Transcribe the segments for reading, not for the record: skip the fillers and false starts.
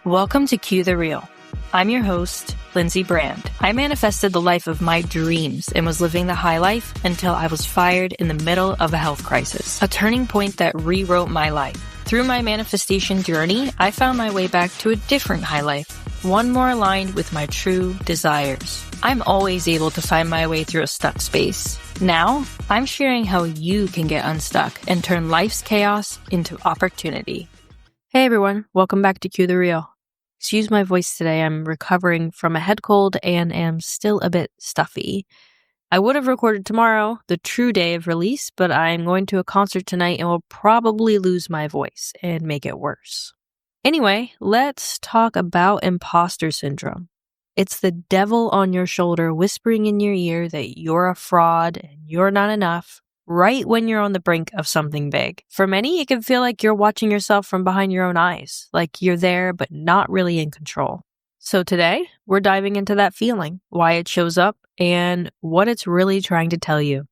Welcome to Cue the Real. I'm your host, Lindsay Brand. I manifested the life of my dreams and was living the high life until I was fired in the middle of a health crisis, a turning point that rewrote my life. Through my manifestation journey, I found my way back to a different high life, one more aligned with my true desires. I'm always able to find my way through a stuck space. Now, I'm sharing how you can get unstuck and turn life's chaos into opportunity. Hey everyone, welcome back to Cue the Real. Excuse my voice today, I'm recovering from a head cold and am still a bit stuffy. I would have recorded tomorrow, the true day of release, but I'm going to a concert tonight and will probably lose my voice and make it worse. Anyway, let's talk about imposter syndrome. It's the devil on your shoulder whispering in your ear that you're a fraud and you're not enough, right when you're on the brink of something big. For many, it can feel like you're watching yourself from behind your own eyes, like you're there but not really in control. So today, we're diving into that feeling, why it shows up, and what it's really trying to tell you.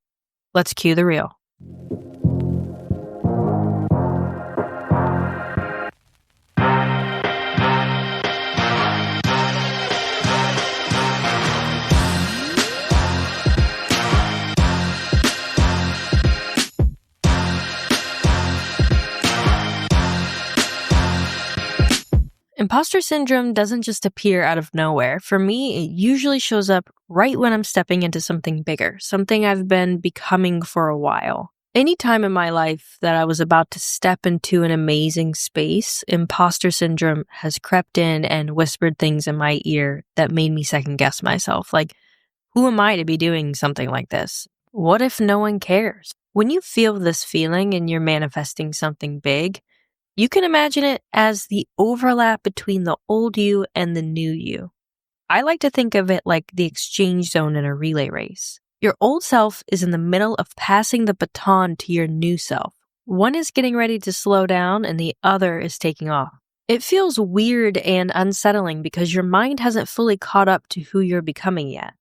Let's cue the real. Imposter syndrome doesn't just appear out of nowhere. For me, it usually shows up right when I'm stepping into something bigger, something I've been becoming for a while. Any time in my life that I was about to step into an amazing space, imposter syndrome has crept in and whispered things in my ear that made me second guess myself. Like, who am I to be doing something like this? What if no one cares? When you feel this feeling and you're manifesting something big, you can imagine it as the overlap between the old you and the new you. I like to think of it like the exchange zone in a relay race. Your old self is in the middle of passing the baton to your new self. One is getting ready to slow down and the other is taking off. It feels weird and unsettling because your mind hasn't fully caught up to who you're becoming yet.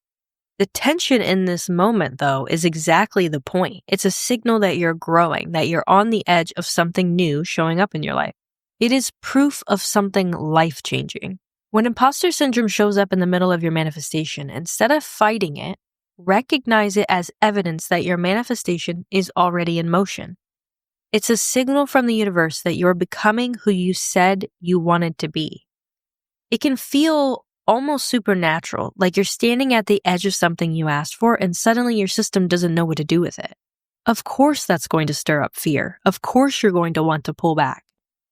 The tension in this moment, though, is exactly the point. It's a signal that you're growing, that you're on the edge of something new showing up in your life. It is proof of something life-changing. When imposter syndrome shows up in the middle of your manifestation, instead of fighting it, recognize it as evidence that your manifestation is already in motion. It's a signal from the universe that you're becoming who you said you wanted to be. It can feel almost supernatural, like you're standing at the edge of something you asked for and suddenly your system doesn't know what to do with it. Of course that's going to stir up fear. Of course you're going to want to pull back.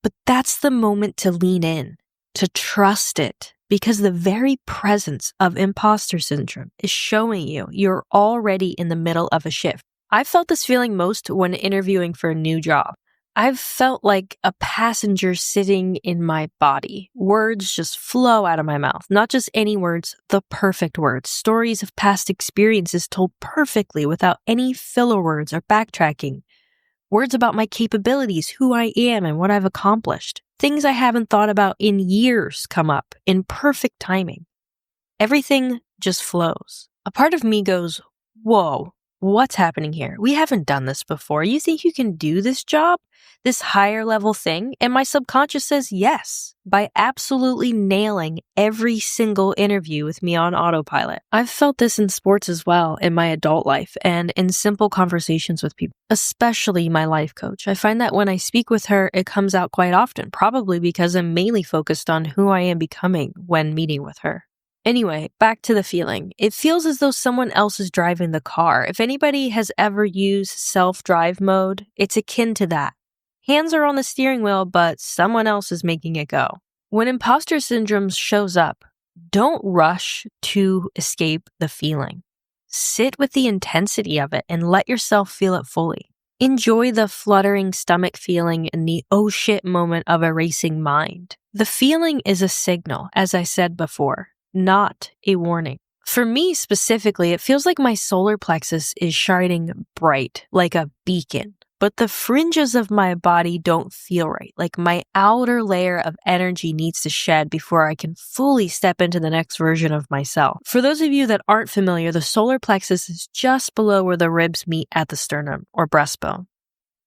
But that's the moment to lean in, to trust it, because the very presence of imposter syndrome is showing you're already in the middle of a shift. I felt this feeling most when interviewing for a new job. I've felt like a passenger sitting in my body. Words just flow out of my mouth. Not just any words, the perfect words. Stories of past experiences told perfectly without any filler words or backtracking. Words about my capabilities, who I am, and what I've accomplished. Things I haven't thought about in years come up in perfect timing. Everything just flows. A part of me goes, whoa. What's happening here? We haven't done this before. You think you can do this job? This higher level thing? And my subconscious says yes, by absolutely nailing every single interview with me on autopilot. I've felt this in sports as well, in my adult life, and in simple conversations with people, especially my life coach. I find that when I speak with her, it comes out quite often, probably because I'm mainly focused on who I am becoming when meeting with her. Anyway, back to the feeling. It feels as though someone else is driving the car. If anybody has ever used self-drive mode, it's akin to that. Hands are on the steering wheel, but someone else is making it go. When imposter syndrome shows up, don't rush to escape the feeling. Sit with the intensity of it and let yourself feel it fully. Enjoy the fluttering stomach feeling and the oh shit moment of a racing mind. The feeling is a signal, as I said before, not a warning. For me specifically, it feels like my solar plexus is shining bright, like a beacon. But the fringes of my body don't feel right. Like my outer layer of energy needs to shed before I can fully step into the next version of myself. For those of you that aren't familiar, the solar plexus is just below where the ribs meet at the sternum or breastbone.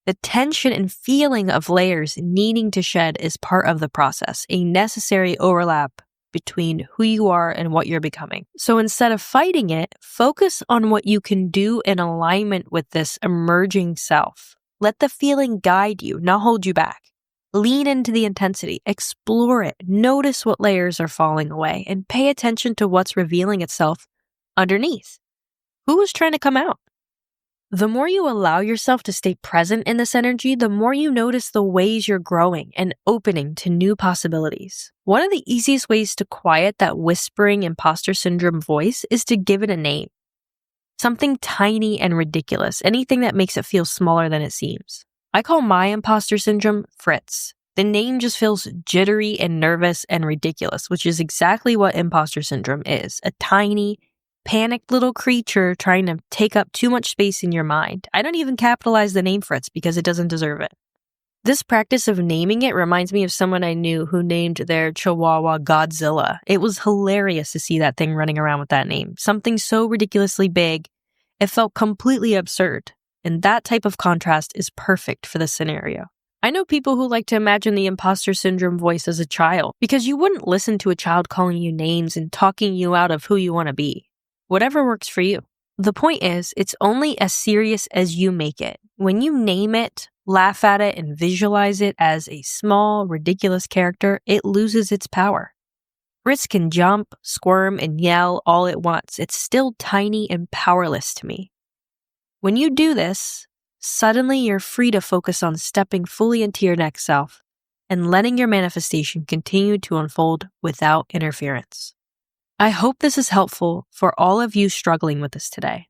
The tension and feeling of layers needing to shed is part of the process, a necessary overlap between who you are and what you're becoming. So instead of fighting it, focus on what you can do in alignment with this emerging self. Let the feeling guide you, not hold you back. Lean into the intensity, explore it, notice what layers are falling away, and pay attention to what's revealing itself underneath. Who is trying to come out? The more you allow yourself to stay present in this energy, the more you notice the ways you're growing and opening to new possibilities. One of the easiest ways to quiet that whispering imposter syndrome voice is to give it a name. Something tiny and ridiculous, anything that makes it feel smaller than it seems. I call my imposter syndrome Fritz. The name just feels jittery and nervous and ridiculous, which is exactly what imposter syndrome is. A tiny, panicked little creature trying to take up too much space in your mind. I don't even capitalize the name Fritz because it doesn't deserve it. This practice of naming it reminds me of someone I knew who named their Chihuahua Godzilla. It was hilarious to see that thing running around with that name. Something so ridiculously big, it felt completely absurd. And that type of contrast is perfect for this scenario. I know people who like to imagine the imposter syndrome voice as a child because you wouldn't listen to a child calling you names and talking you out of who you want to be. Whatever works for you. The point is, it's only as serious as you make it. When you name it, laugh at it, and visualize it as a small, ridiculous character, it loses its power. Fritz can jump, squirm, and yell all it wants. It's still tiny and powerless to me. When you do this, suddenly you're free to focus on stepping fully into your next self and letting your manifestation continue to unfold without interference. I hope this is helpful for all of you struggling with this today.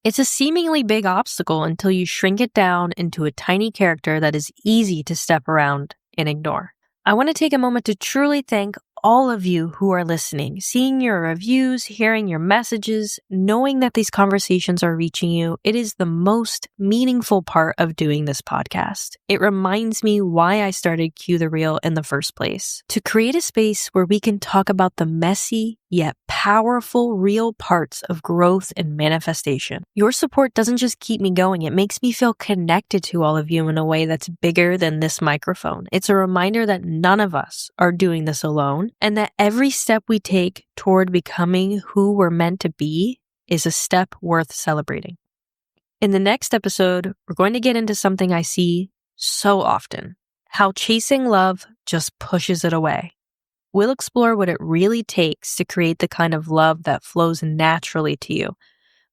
It's a seemingly big obstacle until you shrink it down into a tiny character that is easy to step around and ignore. I want to take a moment to truly thank all of you who are listening, seeing your reviews, hearing your messages, knowing that these conversations are reaching you. It is the most meaningful part of doing this podcast. It reminds me why I started Cue the Real in the first place, to create a space where we can talk about the messy yet powerful, real parts of growth and manifestation. Your support doesn't just keep me going, it makes me feel connected to all of you in a way that's bigger than this microphone. It's a reminder that none of us are doing this alone, and that every step we take toward becoming who we're meant to be is a step worth celebrating. In the next episode, we're going to get into something I see so often, how chasing love just pushes it away. We'll explore what it really takes to create the kind of love that flows naturally to you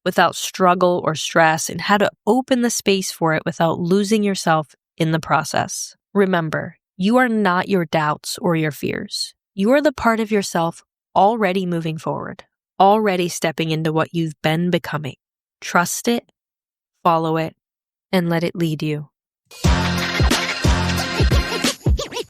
without struggle or stress, and how to open the space for it without losing yourself in the process. Remember, you are not your doubts or your fears. You are the part of yourself already moving forward, already stepping into what you've been becoming. Trust it, follow it, and let it lead you.